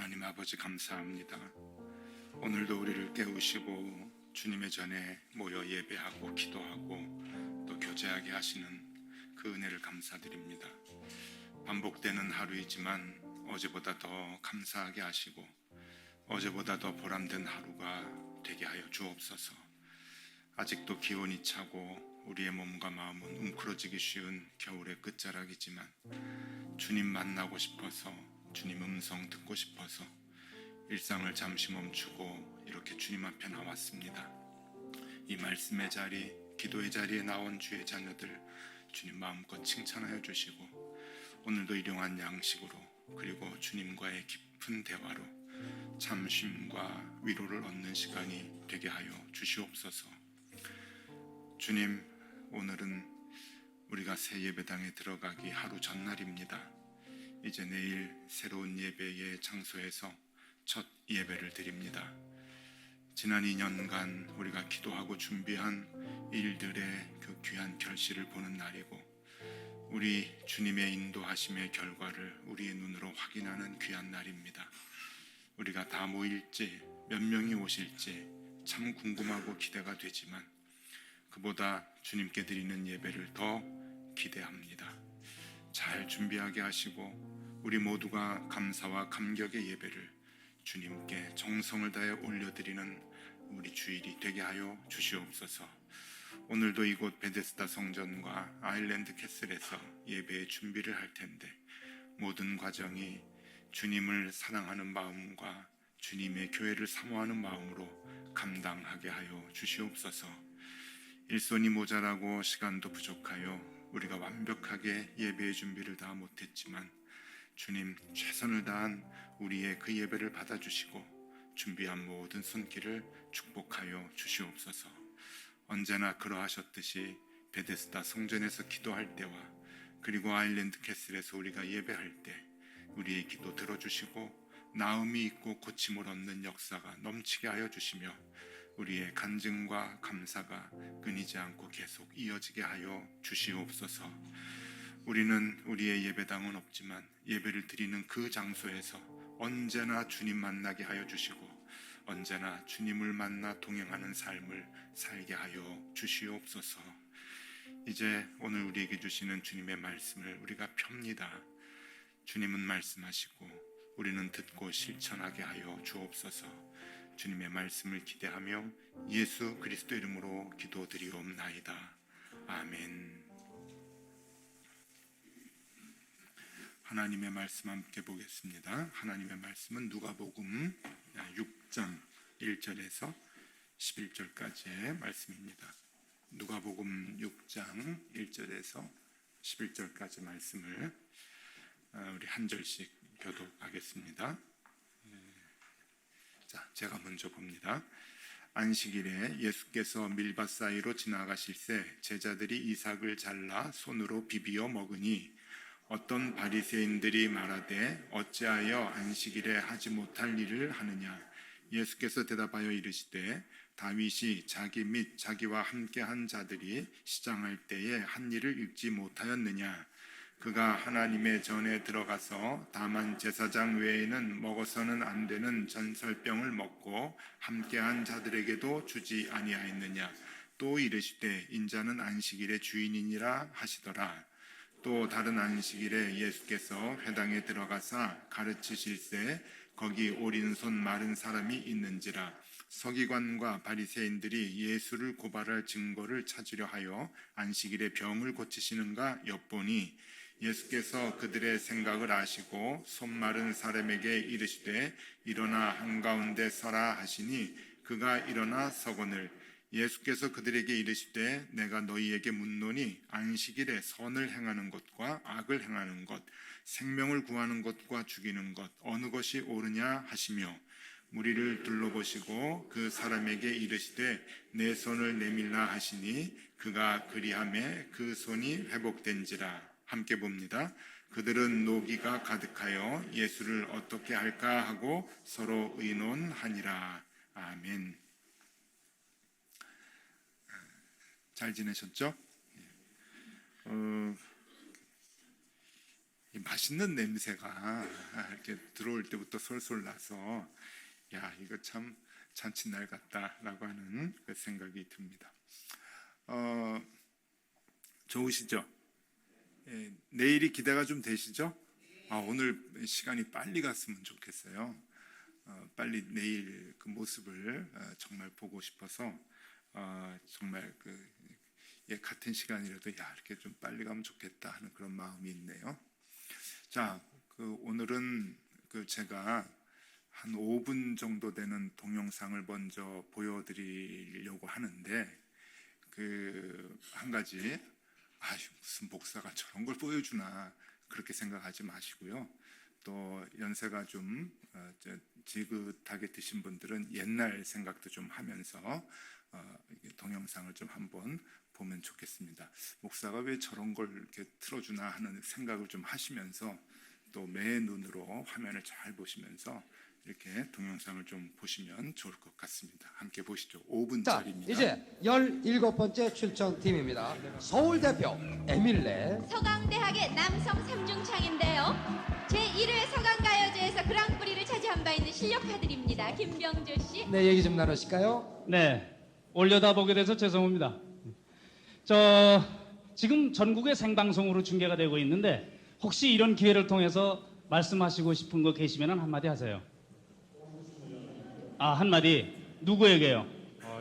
하나님 아버지 감사합니다. 오늘도 우리를 깨우시고 주님의 전에 모여 예배하고 기도하고 또 교제하게 하시는 그 은혜를 감사드립니다. 반복되는 하루이지만 어제보다 더 감사하게 하시고 어제보다 더 보람된 하루가 되게 하여 주옵소서. 아직도 기온이 차고 우리의 몸과 마음은 웅크러지기 쉬운 겨울의 끝자락이지만 주님 만나고 싶어서, 주님 음성 듣고 싶어서 일상을 잠시 멈추고 이렇게 주님 앞에 나왔습니다. 이 말씀의 자리, 기도의 자리에 나온 주의 자녀들 주님 마음껏 칭찬하여 주시고 오늘도 일용한 양식으로 그리고 주님과의 깊은 대화로 참 쉼과 위로를 얻는 시간이 되게 하여 주시옵소서. 주님, 오늘은 우리가 새 예배당에 들어가기 하루 전날입니다. 이제 내일 새로운 예배의 장소에서 첫 예배를 드립니다. 지난 2년간 우리가 기도하고 준비한 일들의 그 귀한 결실을 보는 날이고 우리 주님의 인도하심의 결과를 우리의 눈으로 확인하는 귀한 날입니다. 우리가 다 모일지 몇 명이 오실지 참 궁금하고 기대가 되지만 그보다 주님께 드리는 예배를 더 기대합니다. 잘 준비하게 하시고 우리 모두가 감사와 감격의 예배를 주님께 정성을 다해 올려드리는 우리 주일이 되게 하여 주시옵소서. 오늘도 이곳 베데스다 성전과 아일랜드 캐슬에서 예배의 준비를 할 텐데 모든 과정이 주님을 사랑하는 마음과 주님의 교회를 사모하는 마음으로 감당하게 하여 주시옵소서. 일손이 모자라고 시간도 부족하여 우리가 완벽하게 예배의 준비를 다 못했지만 주님 최선을 다한 우리의 그 예배를 받아주시고 준비한 모든 손길을 축복하여 주시옵소서. 언제나 그러하셨듯이 베데스다 성전에서 기도할 때와 그리고 아일랜드 캐슬에서 우리가 예배할 때 우리의 기도 들어주시고 나음이 있고 고침을 얻는 역사가 넘치게 하여 주시며 우리의 간증과 감사가 끊이지 않고 계속 이어지게 하여 주시옵소서. 우리는 우리의 예배당은 없지만 예배를 드리는 그 장소에서 언제나 주님 만나게 하여 주시고 언제나 주님을 만나 동행하는 삶을 살게 하여 주시옵소서. 이제 오늘 우리에게 주시는 주님의 말씀을 우리가 펴니다. 주님은 말씀하시고 우리는 듣고 실천하게 하여 주옵소서. 주님의 말씀을 기대하며 예수 그리스도 이름으로 기도드리옵나이다. 아멘. 하나님의 말씀 함께 보겠습니다. 하나님의 말씀은 누가복음 6장 1절에서 11절까지의 말씀입니다. 누가복음 6장 1절에서 11절까지 말씀을 우리 한 절씩 교독하겠습니다. 자, 제가 먼저 봅니다. 안식일에 예수께서 밀밭 사이로 지나가실새 제자들이 이삭을 잘라 손으로 비비어 먹으니 어떤 바리새인들이 말하되 어찌하여 안식일에 하지 못할 일을 하느냐. 예수께서 대답하여 이르시되 다윗이 자기 및 자기와 함께한 자들이 시장할 때에 한 일을 읽지 못하였느냐. 그가 하나님의 전에 들어가서 다만 제사장 외에는 먹어서는 안 되는 전설병을 먹고 함께한 자들에게도 주지 아니하였느냐. 또 이르시되 인자는 안식일의 주인이니라 하시더라. 또 다른 안식일에 예수께서 회당에 들어가사 가르치실새 거기 오른손 마른 사람이 있는지라. 서기관과 바리새인들이 예수를 고발할 증거를 찾으려 하여 안식일에 병을 고치시는가 엿보니 예수께서 그들의 생각을 아시고 손 마른 사람에게 이르시되 일어나 한가운데 서라 하시니 그가 일어나 서거늘. 예수께서 그들에게 이르시되 내가 너희에게 묻노니 안식일에 선을 행하는 것과 악을 행하는 것, 생명을 구하는 것과 죽이는 것 어느 것이 옳으냐 하시며 무리를 둘러보시고 그 사람에게 이르시되 내 손을 내밀라 하시니 그가 그리하매 그 손이 회복된지라. 함께 봅니다. 그들은 노기가 가득하여 예수를 어떻게 할까 하고 서로 의논하니라. 아멘. 잘 지내셨죠? 이 맛있는 냄새가 이렇게 들어올 때부터 솔솔 나서 야, 이거 참 잔칫날 같다라고 하는 그 생각이 듭니다. 좋으시죠? 예, 내일이 기대가 좀 되시죠? 오늘 시간이 빨리 갔으면 좋겠어요. 빨리 내일 그 모습을 정말 보고 싶어서 정말 같은 시간이라도 이렇게 좀 빨리 가면 좋겠다 하는 그런 마음이 있네요. 자, 오늘은 제가 한 5분 정도 되는 동영상을 먼저 보여드리려고 하는데 한 가지 무슨 목사가 저런 걸 보여주나 그렇게 생각하지 마시고요. 또 연세가 좀 지긋하게 드신 분들은 옛날 생각도 좀 하면서 동영상을 좀 한번 보면 좋겠습니다. 목사가 왜 저런 걸 이렇게 틀어주나 하는 생각을 좀 하시면서 또 매 눈으로 화면을 잘 보시면서 이렇게 동영상을 좀 보시면 좋을 것 같습니다. 함께 보시죠. 5분짜리입니다. 자, 이제 17번째 출전팀입니다. 서울 대표 에밀레. 서강대학의 남성 3중창인데요. 제1회 서강가요제에서 그랑프리를 차지한 바 있는 실력파들입니다. 김병조 씨. 네, 얘기 좀 나누실까요? 네, 올려다보게 돼서 죄송합니다. 지금 전국에 생방송으로 중계가 되고 있는데 혹시 이런 기회를 통해서 말씀하시고 싶은 거 계시면 한마디 하세요. 한마디. 누구에게요?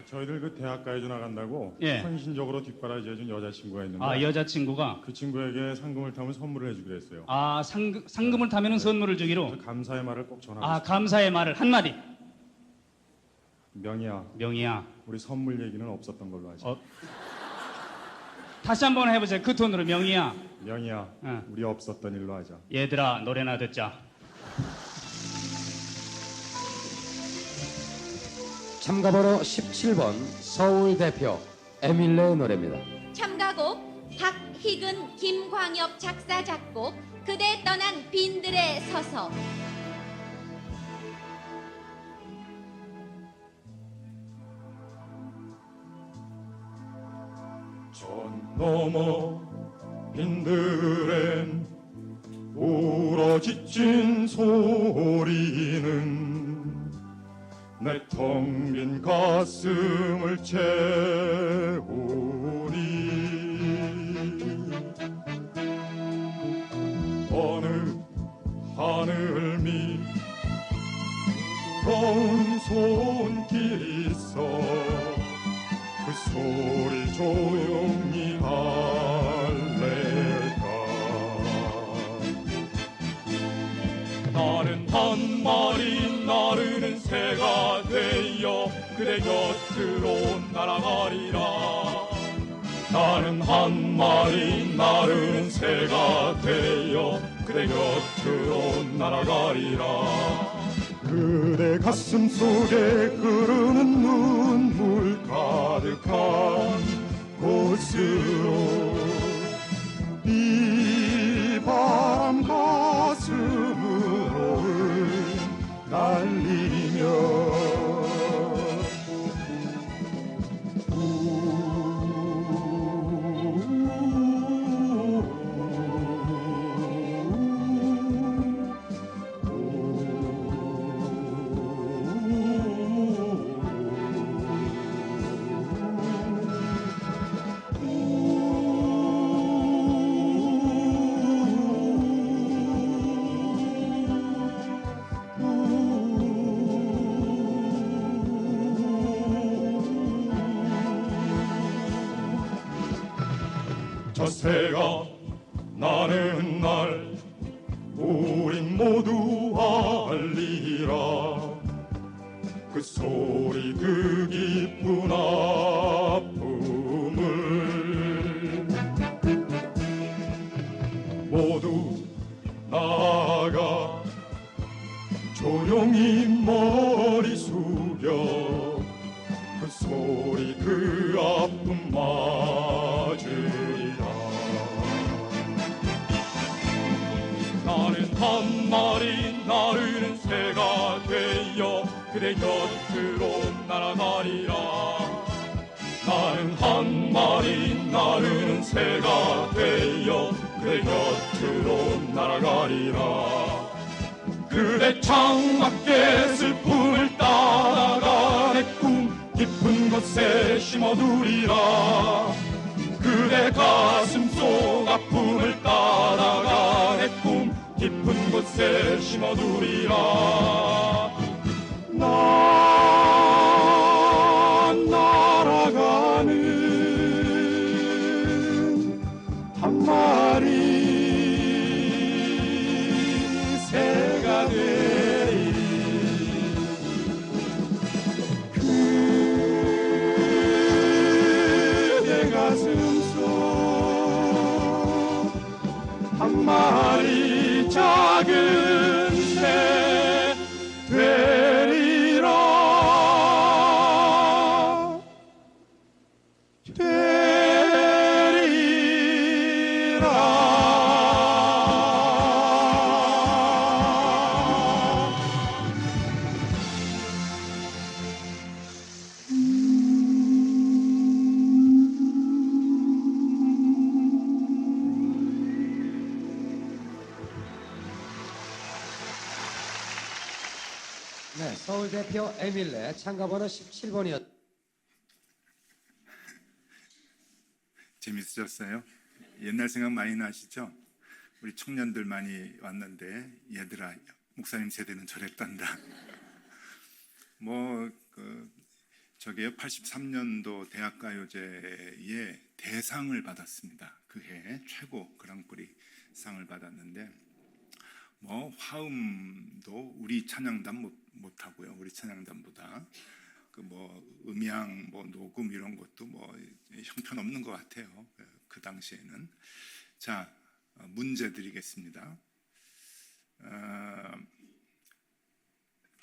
저희들 그 대학가요제 나간다고 예. 헌신적으로 뒷바라지해준 여자친구가 있는데 여자친구가 그 친구에게 상금을 타면 선물을 해주기로 했어요. 상금을 타면 선물을 주기로. 그래서 감사의 말을 꼭 전하고 싶어요. 감사의 말을 한마디. 명희야, 우리 선물 얘기는 없었던 걸로 하자. 다시 한번 해보세요. 그 톤으로. 명희야, 우리 없었던 일로 하자. 얘들아 노래나 듣자. 참가번호 17번 서울 대표 에밀레의 노래입니다. 참가곡 박희근, 김광엽 작사 작곡 그대 떠난 빈들에 서서. 전 넘어 빈들엔 울어 지친 소리는 내 텅 빈 가슴을 채우니 어느 하늘 밑 먼 손길 있어 그 소리 조용히 할래까. 나는 한 마리 나르는 새가 되어 그대 곁으로 날아가리라. 나는 한 마리 나르는 새가 되어 그대 곁으로 날아가리라. 그대 가슴 속에 흐르는 눈물 가득한 곳으로 이 바람 가슴으로 날리며 저 새가 나는 날 우린 모두 알리라. 그 소리 그 깊은 아픔을 모두 나아가 조용히 머리 숙여 그 소리 그 아픔 맞으리라. 나는 한 마리 나르는 새가 되어 그대 곁으로 날아가리라. 나는 한 마리 나르는 새가 되어 그대 곁으로 날아가리라. 그대 창밖에 슬픔을 따라가 내 꿈 깊은 곳에 심어두리라. 그대 가슴 속 아픔을 따라가 내 꿈 깊은 곳에 심어두리라. 난 날아가는 한 마리 새가 되리. 그대 가슴 속 한 마리 작은 새 되리라. 네, 서울 대표 에밀레 참가번호 17번이었. 재밌으셨어요? 옛날 생각 많이 나시죠? 우리 청년들 많이 왔는데 얘들아 목사님 세대는 저랬단다. 저게요 83년도 대학가요제에 대상을 받았습니다. 그해 최고 그랑프리 상을 받았는데 화음도 우리 찬양단 못하고요. 우리 찬양단보다 음향 녹음 이런 것도 형편없는 것 같아요. 그 당시에는. 자, 문제 드리겠습니다.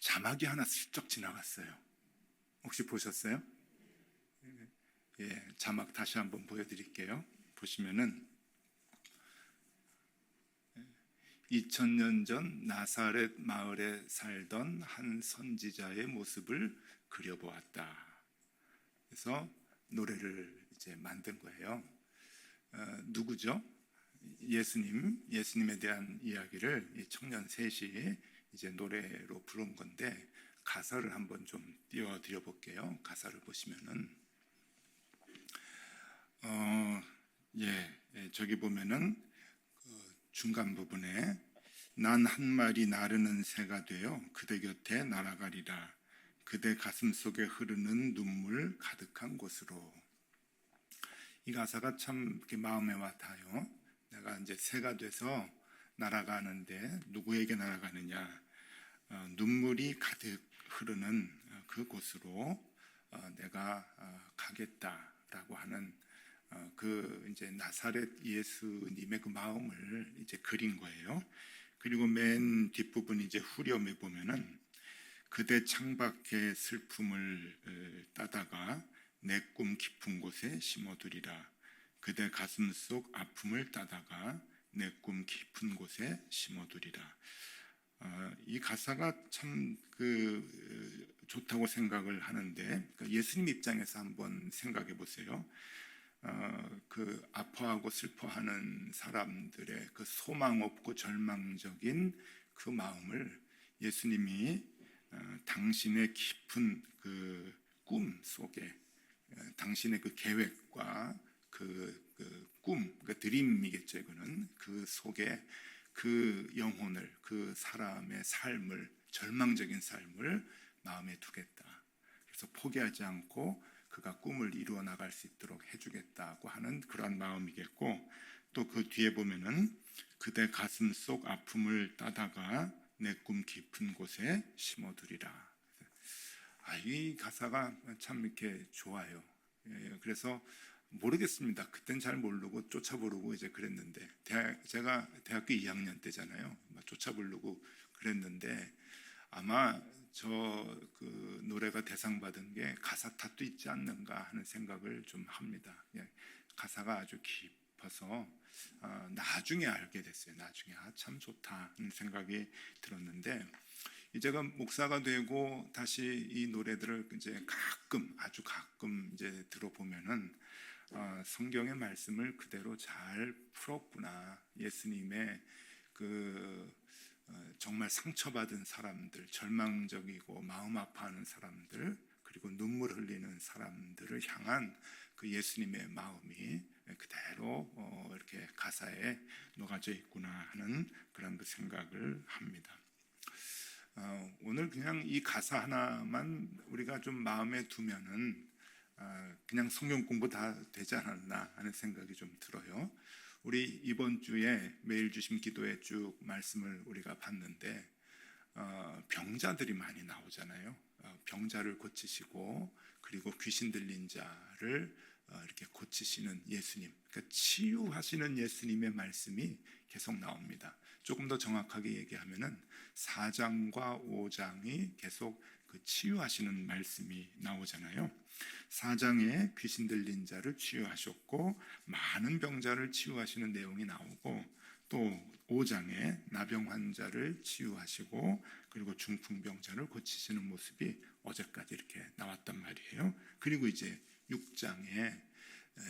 자막이 하나 슬쩍 지나갔어요. 혹시 보셨어요? 예, 자막 다시 한번 보여드릴게요. 보시면은 2000년 전 나사렛 마을에 살던 한 선지자의 모습을 그려보았다. 그래서 노래를 이제 만든 거예요. 누구죠? 예수님에 대한 이야기를 이 청년 셋이 이제 노래로 부른 건데 가사를 한번 좀 띄워드려 볼게요. 가사를 보시면은 저기 보면은 중간 부분에 난 한 마리 나르는 새가 되어 그대 곁에 날아가리라. 그대 가슴 속에 흐르는 눈물 가득한 곳으로. 이 가사가 참 이렇게 마음에 와닿아요. 내가 이제 새가 돼서 날아가는데 누구에게 날아가느냐? 눈물이 가득 흐르는 그곳으로 내가 가겠다라고 하는 그 이제 나사렛 예수님의 그 마음을 이제 그린 거예요. 그리고 맨 뒷부분 이제 후렴에 보면은 그대 창밖에 슬픔을 따다가 내 꿈 깊은 곳에 심어두리라. 그대 가슴 속 아픔을 따다가 내 꿈 깊은 곳에 심어두리라. 이 가사가 참 좋다고 생각을 하는데 예수님 입장에서 한번 생각해 보세요. 아파하고 슬퍼하는 사람들의 그 소망 없고 절망적인 그 마음을 예수님이 당신의 깊은 그 꿈 속에 당신의 그 계획과 그 꿈, 그 드림이겠죠. 이거는 그 속에 그 영혼을, 그 사람의 삶을, 절망적인 삶을 마음에 두겠다. 그래서 포기하지 않고 그가 꿈을 이루어 나갈 수 있도록 해주겠다고 하는 그러한 마음이겠고, 또 그 뒤에 보면은 그대 가슴 속 아픔을 따다가 내 꿈 깊은 곳에 심어두리라. 이 가사가 참 이렇게 좋아요. 그래서 모르겠습니다. 그땐 잘 모르고 쫓아 부르고 이제 그랬는데 제가 대학교 2학년 때잖아요. 쫓아 부르고 그랬는데 아마 그 노래가 대상 받은 게 가사 탓도 있지 않는가 하는 생각을 좀 합니다. 가사가 아주 깊어서 나중에 알게 됐어요. 나중에 참 좋다 하는 생각이 들었는데 제가 목사가 되고 다시 이 노래들을 이제 아주 가끔 이제 들어보면은 성경의 말씀을 그대로 잘 풀었구나. 예수님의 정말 상처받은 사람들, 절망적이고 마음 아파하는 사람들, 그리고 눈물 흘리는 사람들을 향한 그 예수님의 마음이 그대로 이렇게 가사에 녹아져 있구나 하는 그런 그 생각을 합니다. 오늘 그냥 이 가사 하나만 우리가 좀 마음에 두면은 그냥 성경 공부 다 되지 않았나 하는 생각이 좀 들어요. 우리 이번 주에 매일 주심 기도에 쭉 말씀을 우리가 봤는데 병자들이 많이 나오잖아요. 병자를 고치시고 그리고 귀신 들린 자를 이렇게 고치시는 예수님, 그러니까 치유하시는 예수님의 말씀이 계속 나옵니다. 조금 더 정확하게 얘기하면은 4장과 5장이 계속 그 치유하시는 말씀이 나오잖아요. 4장에 귀신 들린 자를 치유하셨고 많은 병자를 치유하시는 내용이 나오고, 또 5장에 나병 환자를 치유하시고 그리고 중풍병자를 고치시는 모습이 어제까지 이렇게 나왔단 말이에요. 그리고 이제 6장에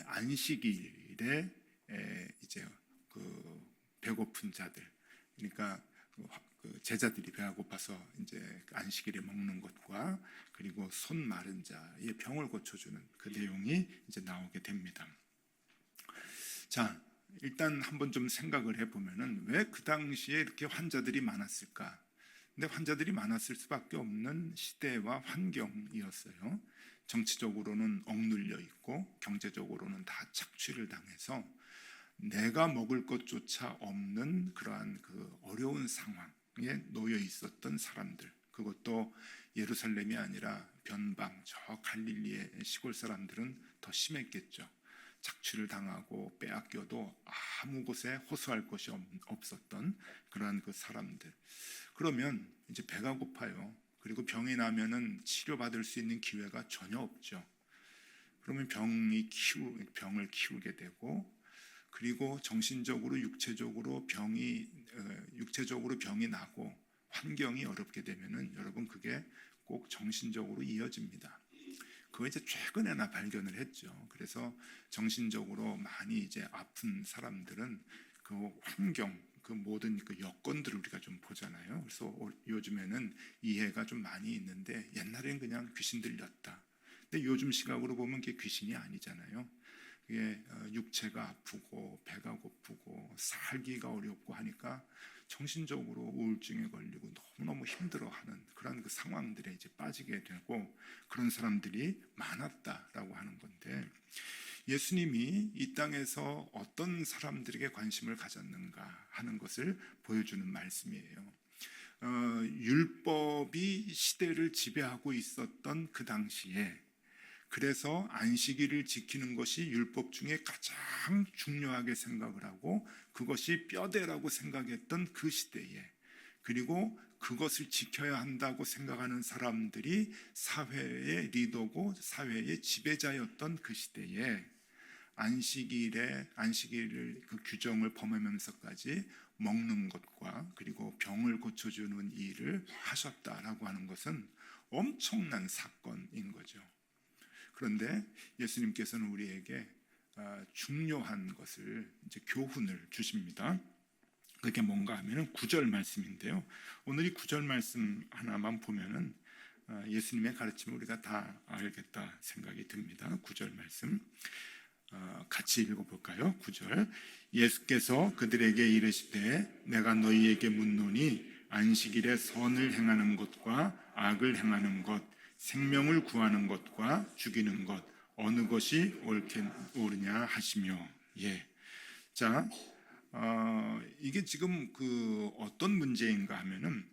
안식일에 이제 그 배고픈 자들, 그러니까 그 제자들이 배가 고파서 이제 안식일에 먹는 것과 그리고 손 마른 자의 병을 고쳐주는 그 내용이 이제 나오게 됩니다. 자, 일단 한번 좀 생각을 해보면은 왜 그 당시에 이렇게 환자들이 많았을까? 근데 환자들이 많았을 수밖에 없는 시대와 환경이었어요. 정치적으로는 억눌려 있고 경제적으로는 다 착취를 당해서 내가 먹을 것조차 없는 그러한 그 어려운 상황에 놓여 있었던 사람들, 그것도 예루살렘이 아니라 변방 저 갈릴리의 시골 사람들은 더 심했겠죠. 착취를 당하고 빼앗겨도 아무 곳에 호소할 것이 없었던 그러한 그 사람들. 그러면 이제 배가 고파요. 그리고 병이 나면은 치료받을 수 있는 기회가 전혀 없죠. 그러면 병을 키우게 되고, 그리고 정신적으로 육체적으로 병이 나고 환경이 어렵게 되면은 여러분 그게 꼭 정신적으로 이어집니다. 그거 이제 최근에나 발견을 했죠. 그래서 정신적으로 많이 이제 아픈 사람들은 그 환경, 그 모든 그 여건들을 우리가 좀 보잖아요. 그래서 요즘에는 이해가 좀 많이 있는데 옛날에는 그냥 귀신 들렸다. 근데 요즘 시각으로 보면 그게 귀신이 아니잖아요. 그게 육체가 아프고 배가 고프고 살기가 어렵고 하니까 정신적으로 우울증에 걸리고 너무너무 힘들어하는 그런 그 상황들에 이제 빠지게 되고 그런 사람들이 많았다라고 하는 건데, 예수님이 이 땅에서 어떤 사람들에게 관심을 가졌는가 하는 것을 보여주는 말씀이에요. 율법이 시대를 지배하고 있었던 그 당시에, 그래서 안식일을 지키는 것이 율법 중에 가장 중요하게 생각을 하고 그것이 뼈대라고 생각했던 그 시대에, 그리고 그것을 지켜야 한다고 생각하는 사람들이 사회의 리더고 사회의 지배자였던 그 시대에 안식일을 그 규정을 범하면서까지 먹는 것과 그리고 병을 고쳐주는 일을 하셨다라고 하는 것은 엄청난 사건인 거죠. 그런데 예수님께서는 우리에게 중요한 것을 이제 교훈을 주십니다. 그게 뭔가 하면은 9절 말씀인데요. 오늘 이 9절 말씀 하나만 보면은 예수님의 가르침을 우리가 다 알겠다 생각이 듭니다. 9절 말씀 같이 읽어볼까요? 9절. 예수께서 그들에게 이르시되 내가 너희에게 묻노니 안식일에 선을 행하는 것과 악을 행하는 것, 생명을 구하는 것과 죽이는 것 어느 것이 옳으냐 하시며. 예. 자, 이게 지금 그 어떤 문제인가 하면은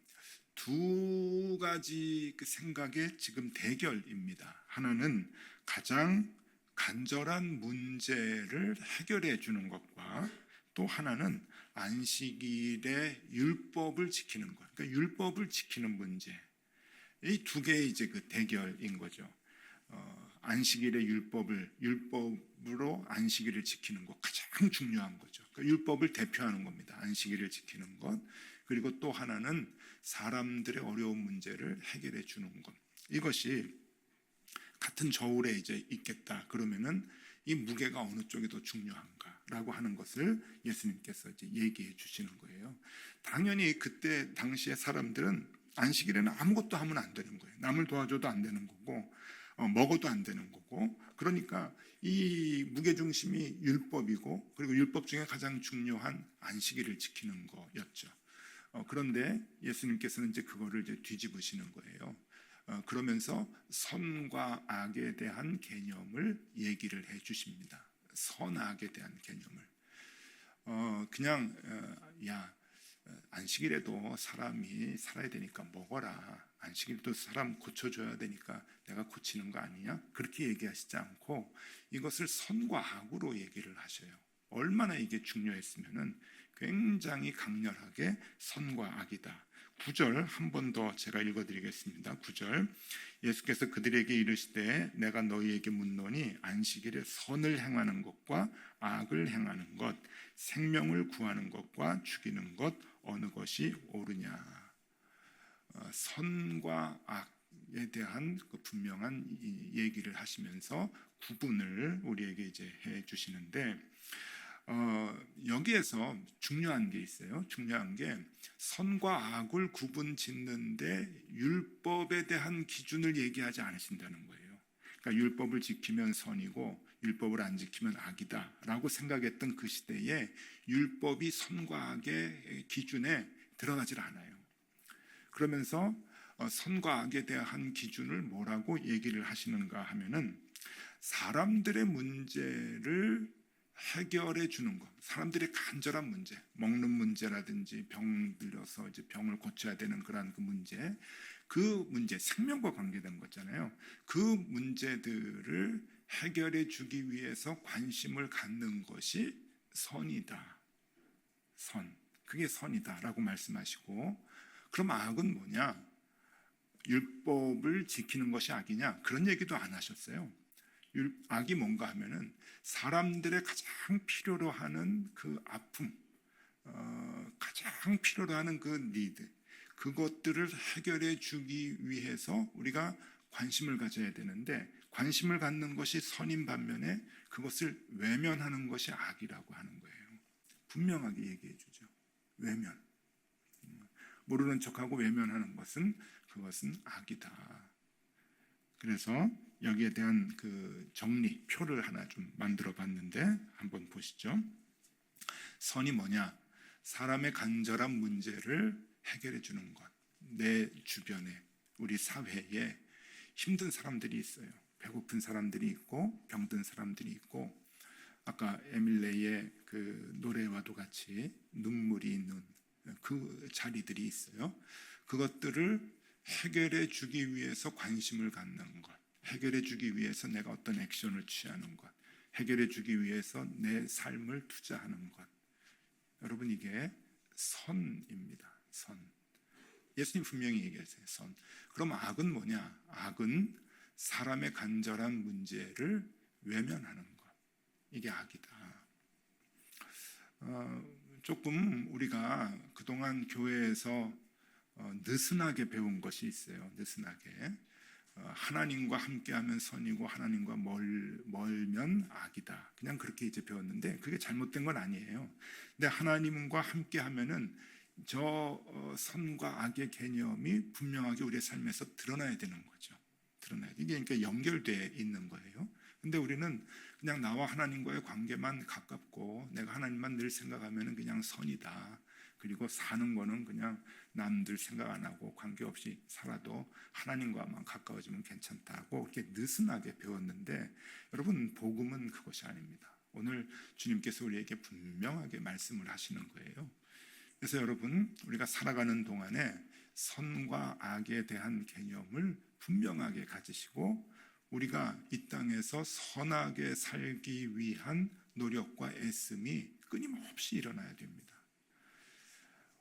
두 가지 그 생각의 지금 대결입니다. 하나는 가장 간절한 문제를 해결해 주는 것과 또 하나는 안식일의 율법을 지키는 것. 그러니까 율법을 지키는 문제. 이 두 개의 이제 그 대결인 거죠. 안식일의 율법으로 안식일을 지키는 것 가장 중요한 거죠. 그러니까 율법을 대표하는 겁니다. 안식일을 지키는 것. 그리고 또 하나는 사람들의 어려운 문제를 해결해 주는 것. 이것이 같은 저울에 이제 있겠다. 그러면은 이 무게가 어느 쪽이 더 중요한가라고 하는 것을 예수님께서 이제 얘기해 주시는 거예요. 당연히 그때 당시의 사람들은 안식일에는 아무것도 하면 안 되는 거예요. 남을 도와줘도 안 되는 거고 먹어도 안 되는 거고, 그러니까 이 무게중심이 율법이고, 그리고 율법 중에 가장 중요한 안식일을 지키는 거였죠. 그런데 예수님께서는 이제 그거를 이제 뒤집으시는 거예요. 그러면서 선과 악에 대한 개념을 얘기를 해 주십니다. 선악에 대한 개념을 그냥 안식일에도 사람이 살아야 되니까 먹어라, 안식일도 사람 고쳐줘야 되니까 내가 고치는 거 아니냐, 그렇게 얘기하시지 않고 이것을 선과 악으로 얘기를 하셔요. 얼마나 이게 중요했으면은 굉장히 강렬하게 선과 악이다. 9절 한 번 더 제가 읽어드리겠습니다. 9절, 예수께서 그들에게 이르시되 내가 너희에게 묻노니 안식일에 선을 행하는 것과 악을 행하는 것, 생명을 구하는 것과 죽이는 것 어느 것이 옳으냐. 선과 악에 대한 그 분명한 얘기를 하시면서 구분을 우리에게 이제 해 주시는데, 여기에서 중요한 게 있어요. 중요한 게 선과 악을 구분 짓는데 율법에 대한 기준을 얘기하지 않으신다는 거예요. 그러니까 율법을 지키면 선이고 율법을 안 지키면 악이다라고 생각했던 그 시대에 율법이 선과 악의 기준에 들어가질 않아요. 그러면서 선과 악에 대한 기준을 뭐라고 얘기를 하시는가 하면은 사람들의 문제를 해결해 주는 것, 사람들의 간절한 문제, 먹는 문제라든지 병 들려서 이제 병을 고쳐야 되는 그런 그 문제, 생명과 관계된 거잖아요. 그 문제들을 해결해 주기 위해서 관심을 갖는 것이 선이다. 선, 그게 선이다라고 말씀하시고, 그럼 악은 뭐냐? 율법을 지키는 것이 악이냐? 그런 얘기도 안 하셨어요. 악이 뭔가 하면은 사람들의 가장 필요로 하는 그 아픔, 가장 필요로 하는 그 니드, 그것들을 해결해 주기 위해서 우리가 관심을 가져야 되는데, 관심을 갖는 것이 선인 반면에 그것을 외면하는 것이 악이라고 하는 거예요. 분명하게 얘기해 주죠. 외면, 모르는 척하고 외면하는 것은 그것은 악이다. 그래서 여기에 대한 그 정리 표를 하나 좀 만들어 봤는데 한번 보시죠. 선이 뭐냐? 사람의 간절한 문제를 해결해 주는 것. 내 주변에, 우리 사회에 힘든 사람들이 있어요. 배고픈 사람들이 있고 병든 사람들이 있고, 아까 에밀레의 그 노래와도 같이 눈물이 있는 그 자리들이 있어요. 그것들을 해결해 주기 위해서 관심을 갖는 것, 해결해 주기 위해서 내가 어떤 액션을 취하는 것, 해결해 주기 위해서 내 삶을 투자하는 것. 여러분, 이게 선입니다. 선. 예수님 분명히 얘기하세요. 선. 그럼 악은 뭐냐? 악은 사람의 간절한 문제를 외면하는 것. 이게 악이다. 조금 우리가 그동안 교회에서 느슨하게 배운 것이 있어요. 느슨하게. 하나님과 함께하면 선이고 하나님과 멀면 악이다. 그냥 그렇게 이제 배웠는데 그게 잘못된 건 아니에요. 근데 하나님과 함께하면은 저 선과 악의 개념이 분명하게 우리의 삶에서 드러나야 되는 거죠. 이게 그러니까 연결되어 있는 거예요. 근데 우리는 그냥 나와 하나님과의 관계만 가깝고 내가 하나님만 늘 생각하면은 그냥 선이다. 그리고 사는 거는 그냥 남들 생각 안 하고 관계없이 살아도 하나님과만 가까워지면 괜찮다고 이렇게 느슨하게 배웠는데, 여러분, 복음은 그것이 아닙니다. 오늘 주님께서 우리에게 분명하게 말씀을 하시는 거예요. 그래서 여러분, 우리가 살아가는 동안에 선과 악에 대한 개념을 분명하게 가지시고 우리가 이 땅에서 선하게 살기 위한 노력과 애씀이 끊임없이 일어나야 됩니다.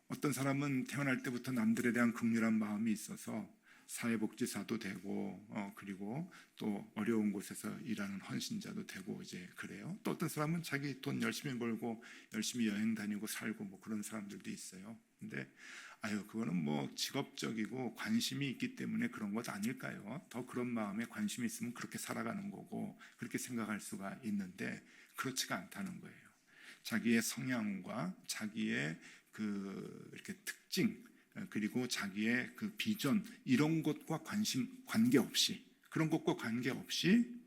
어떤 사람은 태어날 때부터 남들에 대한 긍휼한 마음이 있어서 사회복지사도 되고 그리고 또 어려운 곳에서 일하는 헌신자도 되고 이제 그래요. 또 어떤 사람은 자기 돈 열심히 벌고 열심히 여행 다니고 살고 뭐 그런 사람들도 있어요. 근데 아유, 그거는 뭐 직업적이고 관심이 있기 때문에 그런 것 아닐까요? 더 그런 마음에 관심이 있으면 그렇게 살아가는 거고 그렇게 생각할 수가 있는데 그렇지가 않다는 거예요. 자기의 성향과 자기의 이렇게 특징 그리고 자기의 그 비전 이런 것과 관계없이 그런 것과 관계없이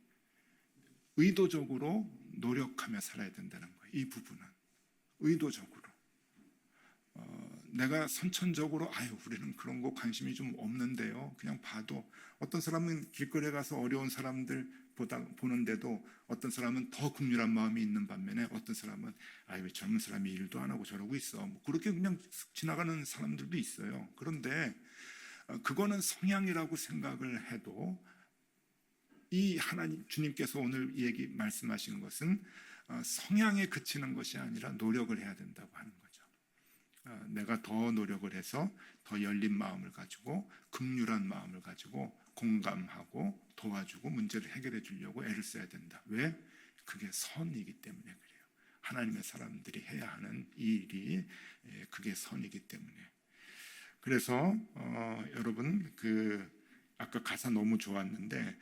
의도적으로 노력하며 살아야 된다는 거예요. 이 부분은 의도적으로 내가 선천적으로 우리는 그런 거 관심이 좀 없는데요. 그냥 봐도 어떤 사람은 길거리에 가서 어려운 사람들 보는데도 어떤 사람은 더 긍휼한 마음이 있는 반면에 어떤 사람은 왜 젊은 사람이 일도 안 하고 저러고 있어. 뭐 그렇게 그냥 지나가는 사람들도 있어요. 그런데 그거는 성향이라고 생각을 해도 이 하나님 주님께서 오늘 말씀하시는 것은 성향에 그치는 것이 아니라 노력을 해야 된다고 하는 거죠. 내가 더 노력을 해서 더 열린 마음을 가지고 긍휼한 마음을 가지고 공감하고 도와주고 문제를 해결해 주려고 애를 써야 된다. 왜? 그게 선이기 때문에 그래요. 하나님의 사람들이 해야 하는 이 일이 그게 선이기 때문에. 그래서 여러분 아까 가사 너무 좋았는데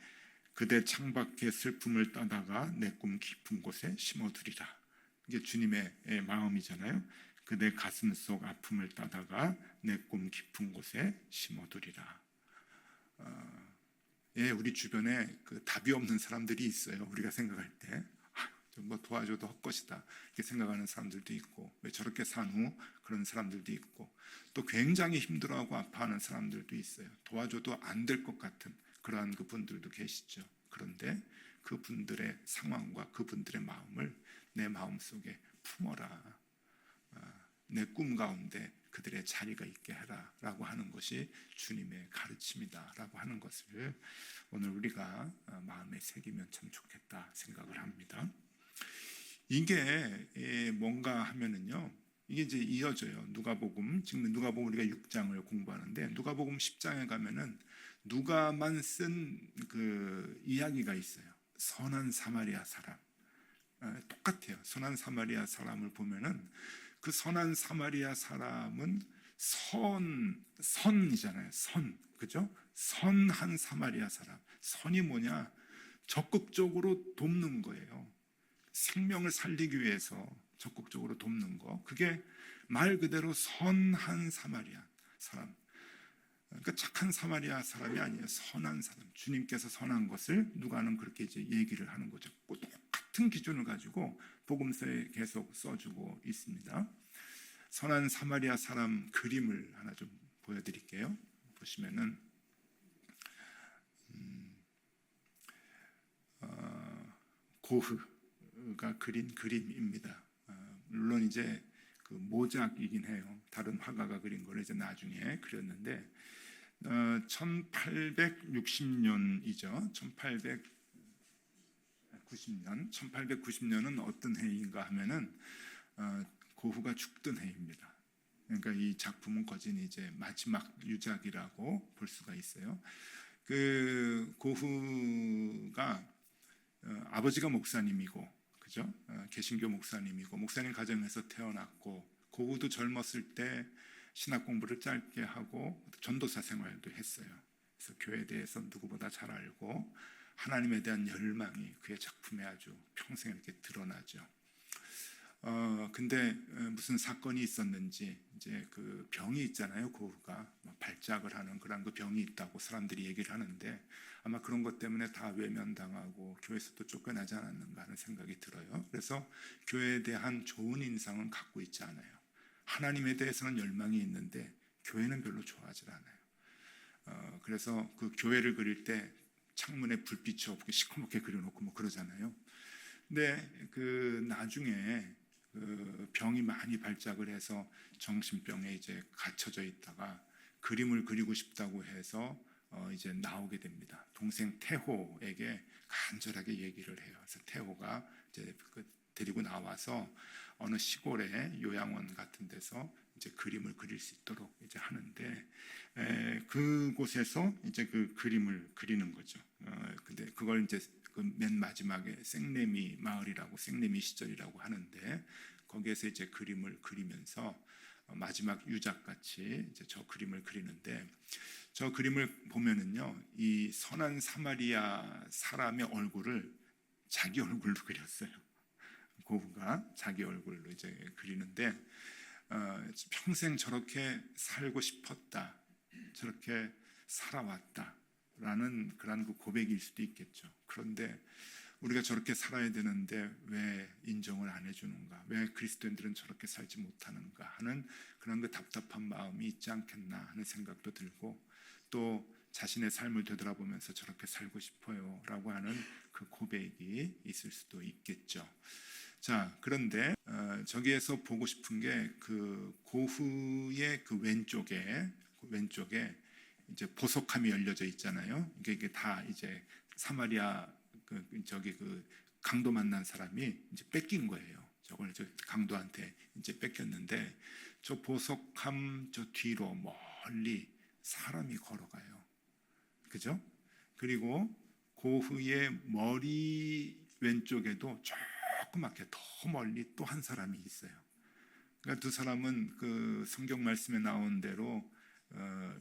그대 창밖에 슬픔을 떠다가 내 꿈 깊은 곳에 심어두리라. 이게 주님의 마음이잖아요. 그대 가슴 속 아픔을 따다가 내 꿈 깊은 곳에 심어두리라. 우리 주변에 답이 없는 사람들이 있어요. 우리가 생각할 때 뭐 도와줘도 헛것이다 이렇게 생각하는 사람들도 있고 왜 저렇게 산 후 그런 사람들도 있고 또 굉장히 힘들어하고 아파하는 사람들도 있어요. 도와줘도 안 될 것 같은 그러한 그분들도 계시죠. 그런데 그분들의 상황과 그분들의 마음을 내 마음속에 품어라. 내 꿈 가운데 그들의 자리가 있게 해라 라고 하는 것이 주님의 가르침이다 라고 하는 것을 오늘 우리가 마음에 새기면 참 좋겠다 생각을 합니다. 이게 뭔가 하면은요, 이게 이제 이어져요. 지금 누가복음 우리가 6장을 공부하는데 누가복음 10장에 가면은 누가만 쓴 이야기가 있어요. 선한 사마리아 사람. 똑같아요. 선한 사마리아 사람을 보면은 그 선한 사마리아 사람은 선이잖아요. 그죠? 선한 사마리아 사람. 선이 뭐냐? 적극적으로 돕는 거예요. 생명을 살리기 위해서 적극적으로 돕는 거. 그게 말 그대로 선한 사마리아 사람. 그러니까 착한 사마리아 사람이 아니에요. 선한 사람. 주님께서 선한 것을 누가는 그렇게 이제 얘기를 하는 거죠. 똑같은 기준을 가지고 복음서에 계속 써주고 있습니다. 선한 사마리아 사람 그림을 하나 좀 보여드릴게요. 보시면은 고흐가 그린 그림입니다. 물론 이제 모작이긴 해요. 다른 화가가 그린 걸 이제 나중에 그렸는데 1860년이죠. 1890년은 어떤 해인가 하면은 고흐가 죽던 해입니다. 그러니까 이 작품은 거진 이제 마지막 유작이라고 볼 수가 있어요. 고흐가 아버지가 목사님이고, 그죠? 개신교 목사님이고, 목사님 가정에서 태어났고, 고흐도 젊었을 때 신학 공부를 짧게 하고 전도사 생활도 했어요. 그래서 교회에 대해서 누구보다 잘 알고 하나님에 대한 열망이 그의 작품에 아주 평생 이렇게 드러나죠. 근데 무슨 사건이 있었는지 이제 그 병이 있잖아요. 고흐가 발작을 하는 그런 그 병이 있다고 사람들이 얘기를 하는데 아마 그런 것 때문에 다 외면당하고 교회에서도 쫓겨나지 않았는가 하는 생각이 들어요. 그래서 교회에 대한 좋은 인상은 갖고 있지 않아요. 하나님에 대해서는 열망이 있는데 교회는 별로 좋아하지 않아요. 그래서 그 교회를 그릴 때 창문에 불빛이 없고 시커멓게 그려놓고 뭐 그러잖아요. 근데 나중에 병이 많이 발작을 해서 정신병에 이제 갇혀져 있다가 그림을 그리고 싶다고 해서 이제 나오게 됩니다. 동생 태호에게 간절하게 얘기를 해요. 그래서 태호가 이제 데리고 나와서 어느 시골의 요양원 같은 데서 이제 그림을 그릴 수 있도록 이제 하는데 그곳에서 이제 그 그림을 그리는 거죠. 근데 그걸 이제 맨 마지막에 생내미 마을이라고 생내미 시절이라고 하는데 거기에서 이제 그림을 그리면서 마지막 유작같이 이제 저 그림을 그리는데, 저 그림을 보면은요, 이 선한 사마리아 사람의 얼굴을 자기 얼굴로 그렸어요. 고흐가 자기 얼굴로 이제 그리는데, 평생 저렇게 살고 싶었다, 저렇게 살아왔다라는 그런 그 고백일 수도 있겠죠. 그런데 우리가 저렇게 살아야 되는데 왜 인정을 안 해주는가, 왜 그리스도인들은 저렇게 살지 못하는가 하는 그런 그 답답한 마음이 있지 않겠나 하는 생각도 들고, 또 자신의 삶을 되돌아보면서 저렇게 살고 싶어요 라고 하는 그 고백이 있을 수도 있겠죠. 자, 그런데 저기에서 보고 싶은 게 그 고흐의 그 왼쪽에 이제 보석함이 열려져 있잖아요. 이게 다 이제 사마리아 그 강도 만난 사람이 이제 뺏긴 거예요. 저걸 저 강도한테 이제 뺏겼는데, 저 보석함 저 뒤로 멀리 사람이 걸어가요. 그죠? 그리고 고흐의 머리 왼쪽에도 조그맣게 더 멀리 또 한 사람이 있어요. 그러니까 두 사람은 그 성경 말씀에 나온 대로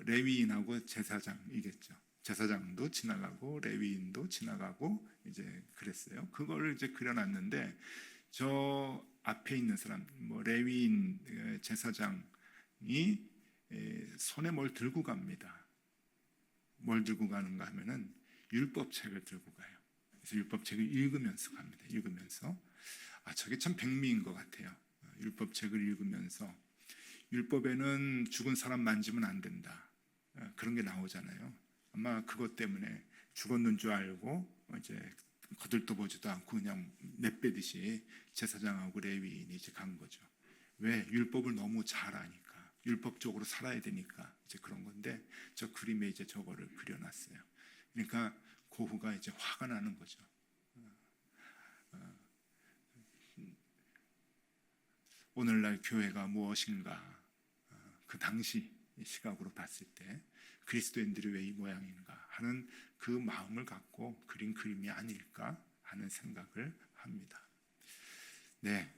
레위인하고 제사장이겠죠. 제사장도 지나가고 레위인도 지나가고 이제 그랬어요. 그걸 이제 그려놨는데, 저 앞에 있는 사람, 뭐 레위인 제사장이 손에 뭘 들고 갑니다. 뭘 들고 가는가 하면은 율법책을 들고 가요. 그래서 율법책을 읽으면서 갑니다. 읽으면서 저게 참 백미인 것 같아요. 율법책을 읽으면서, 율법에는 죽은 사람 만지면 안 된다, 그런 게 나오잖아요. 아마 그것 때문에 죽었는 줄 알고 이제 거들떠 보지도 않고 그냥 내빼듯이 제사장하고 레위인이 이제 간 거죠. 왜? 율법을 너무 잘 아니까, 율법적으로 살아야 되니까 이제 그런 건데, 저 그림에 이제 저거를 그려놨어요. 그러니까 고흐가 이제 화가 나는 거죠. 오늘날 교회가 무엇인가, 그 당시 시각으로 봤을 때 그리스도인들이 왜 이 모양인가 하는 그 마음을 갖고 그린 그림이 아닐까 하는 생각을 합니다. 네,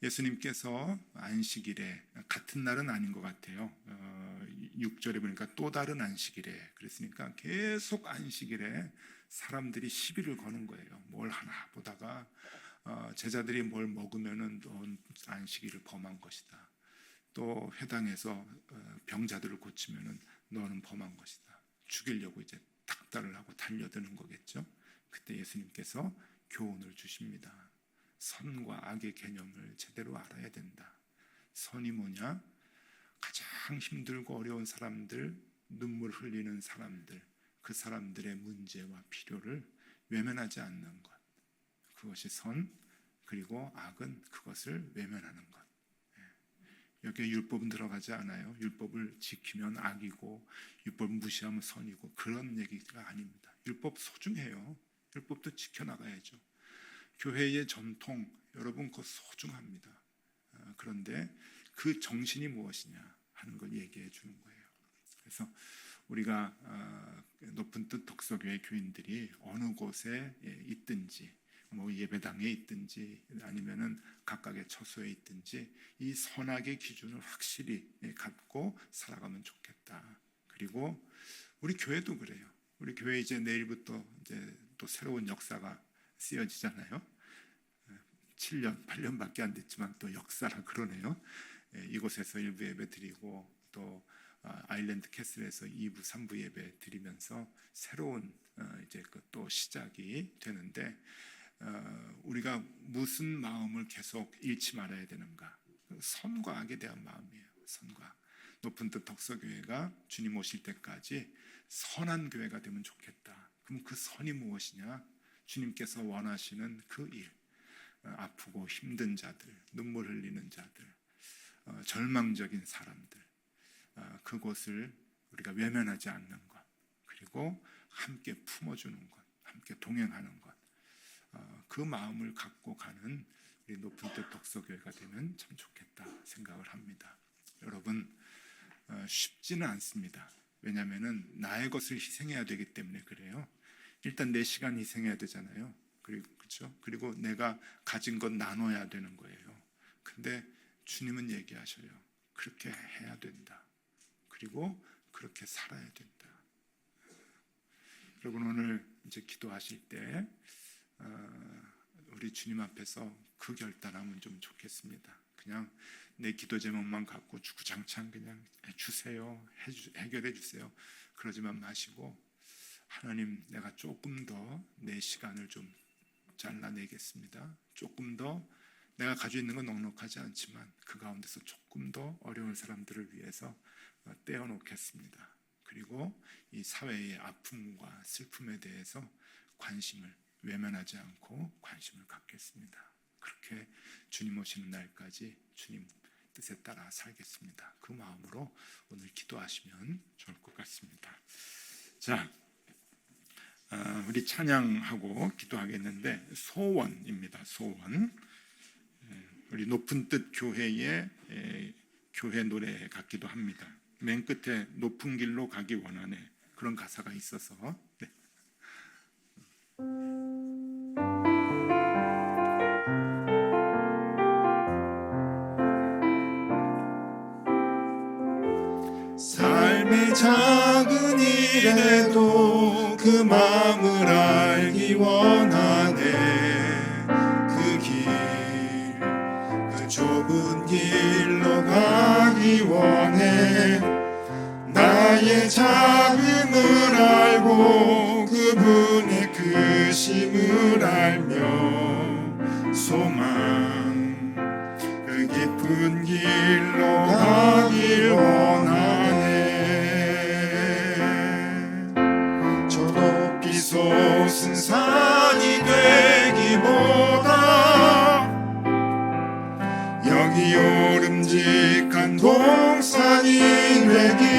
예수님께서 안식일에, 같은 날은 아닌 것 같아요. 6절에 보니까 또 다른 안식일에, 그랬으니까 계속 안식일에 사람들이 시비를 거는 거예요. 뭘 하나 보다가 제자들이 뭘 먹으면은 넌 안식일을 범한 것이다. 또 회당에서 병자들을 고치면은 너는 범한 것이다. 죽이려고 이제 닥달을 하고 달려드는 거겠죠. 그때 예수님께서 교훈을 주십니다. 선과 악의 개념을 제대로 알아야 된다. 선이 뭐냐? 가장 힘들고 어려운 사람들, 눈물 흘리는 사람들, 그 사람들의 문제와 필요를 외면하지 않는 것, 그것이 선. 그리고 악은 그것을 외면하는 것. 여기에 율법은 들어가지 않아요. 율법을 지키면 악이고 율법을 무시하면 선이고, 그런 얘기가 아닙니다. 율법 소중해요. 율법도 지켜나가야죠. 교회의 전통, 여러분 그거 소중합니다. 그런데 그 정신이 무엇이냐 하는 걸 얘기해 주는 거예요. 그래서 우리가 높은 뜻 독서교회 교인들이 어느 곳에 있든지, 뭐 예배당에 있든지 아니면은 각각의 처소에 있든지, 이 선악의 기준을 확실히 갖고 살아가면 좋겠다. 그리고 우리 교회도 그래요. 우리 교회 이제 내일부터 이제 또 새로운 역사가 쓰여지잖아요. 7년, 8년밖에 안 됐지만 또 역사라 그러네요. 이곳에서 1부 예배 드리고, 또 아일랜드 캐슬에서 2부, 3부 예배 드리면서 새로운 이제 또 시작이 되는데, 우리가 무슨 마음을 계속 잃지 말아야 되는가? 선과 악에 대한 마음이에요. 선과. 높은 뜻 덕서교회가 주님 오실 때까지 선한 교회가 되면 좋겠다. 그럼 그 선이 무엇이냐? 주님께서 원하시는 그 일, 아프고 힘든 자들, 눈물 흘리는 자들, 절망적인 사람들, 그곳을 우리가 외면하지 않는 것, 그리고 함께 품어주는 것, 함께 동행하는 것, 그 마음을 갖고 가는 우리 높은 뜻 독서교회가 되면 참 좋겠다 생각을 합니다. 여러분, 쉽지는 않습니다. 왜냐하면 나의 것을 희생해야 되기 때문에 그래요. 일단 내 시간 희생해야 되잖아요. 그리고 그렇죠? 그리고 내가 가진 것 나눠야 되는 거예요. 근데 주님은 얘기하셔요. 그렇게 해야 된다. 그리고 그렇게 살아야 된다. 여러분 오늘 이제 기도하실 때 우리 주님 앞에서 그 결단하면 좀 좋겠습니다. 그냥 내 기도 제목만 갖고 주구장창 그냥 주세요, 해결해 주세요 그러지만 마시고, 하나님 내가 조금 더 내 시간을 좀 잘라내겠습니다. 조금 더 내가 가지고 있는 건 넉넉하지 않지만 그 가운데서 조금 더 어려운 사람들을 위해서 떼어놓겠습니다. 그리고 이 사회의 아픔과 슬픔에 대해서 관심을 외면하지 않고 관심을 갖겠습니다. 그렇게 주님 오시는 날까지 주님 뜻에 따라 살겠습니다. 그 마음으로 오늘 기도하시면 좋을 것 같습니다. 자, 우리 찬양하고 기도하겠는데 소원입니다. 소원. 우리 높은 뜻 교회의 교회 노래 같기도 합니다. 맨 끝에 높은 길로 가기 원하네, 그런 가사가 있어서 네. 삶의 작은 일에도 그 마음을 알기 원하네. 그 길, 그 좁은 길로 가기 원해. 나의 작음을 알고 그분의 크심을 알며 소망, 그 깊은 길로 가길 원하네. 저 높이 솟은 산이 되기보다 여기 오름직한 동산이 되길,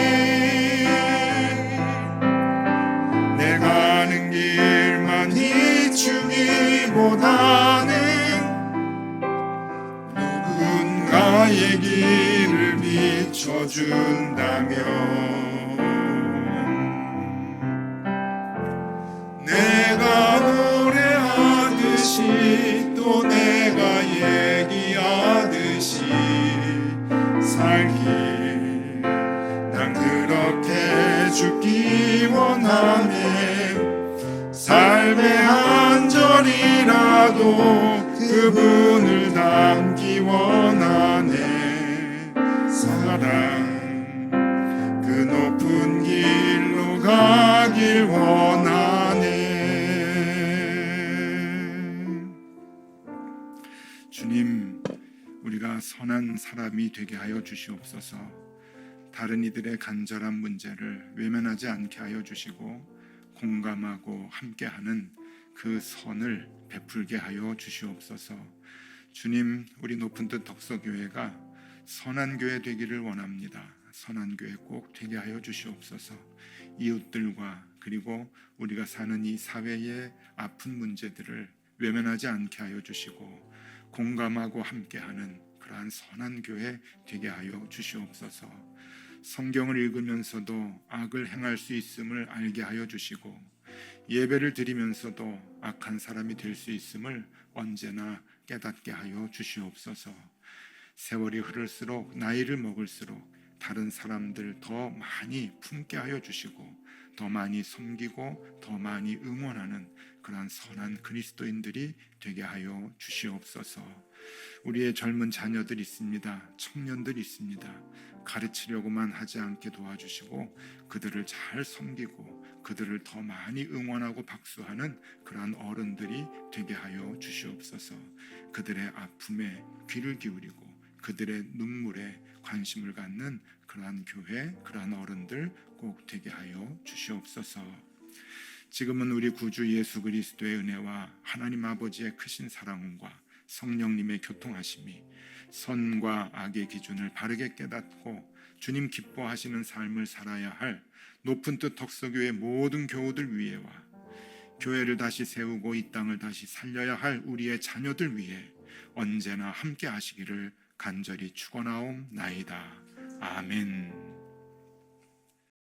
내 가는 길만 비추기보다는 누군가의 길을 비춰준다면 내가 노래하듯이 또 내가 얘기하듯이 살길 난 그렇게 죽기 원하네. 삶의 한 절이라도 그분을 담기 원하네. 사랑, 그 높은 길로 가길 원하네. 주님, 우리가 선한 사람이 되게 하여 주시옵소서. 다른 이들의 간절한 문제를 외면하지 않게 하여 주시고 공감하고 함께하는 그 선을 베풀게 하여 주시옵소서. 주님, 우리 높은 뜻 덕서교회가 선한 교회 되기를 원합니다. 선한 교회 꼭 되게 하여 주시옵소서. 이웃들과 그리고 우리가 사는 이 사회의 아픈 문제들을 외면하지 않게 하여 주시고 공감하고 함께하는 그러한 선한 교회 되게 하여 주시옵소서. 성경을 읽으면서도 악을 행할 수 있음을 알게 하여 주시고 예배를 드리면서도 악한 사람이 될 수 있음을 언제나 깨닫게 하여 주시옵소서. 세월이 흐를수록 나이를 먹을수록 다른 사람들 더 많이 품게 하여 주시고 더 많이 섬기고 더 많이 응원하는 그러한 선한 그리스도인들이 되게 하여 주시옵소서. 우리의 젊은 자녀들 있습니다. 청년들 있습니다. 가르치려고만 하지 않게 도와주시고 그들을 잘 섬기고 그들을 더 많이 응원하고 박수하는 그러한 어른들이 되게 하여 주시옵소서. 그들의 아픔에 귀를 기울이고 그들의 눈물에 관심을 갖는 그러한 교회, 그러한 어른들 꼭 되게 하여 주시옵소서. 지금은 우리 구주 예수 그리스도의 은혜와 하나님 아버지의 크신 사랑과 성령님의 교통하심이 선과 악의 기준을 바르게 깨닫고 주님 기뻐하시는 삶을 살아야 할 높은 뜻 덕서교회 모든 교우들 위에와 교회를 다시 세우고 이 땅을 다시 살려야 할 우리의 자녀들 위해 언제나 함께 하시기를 간절히 축원하옵나이다. 아멘.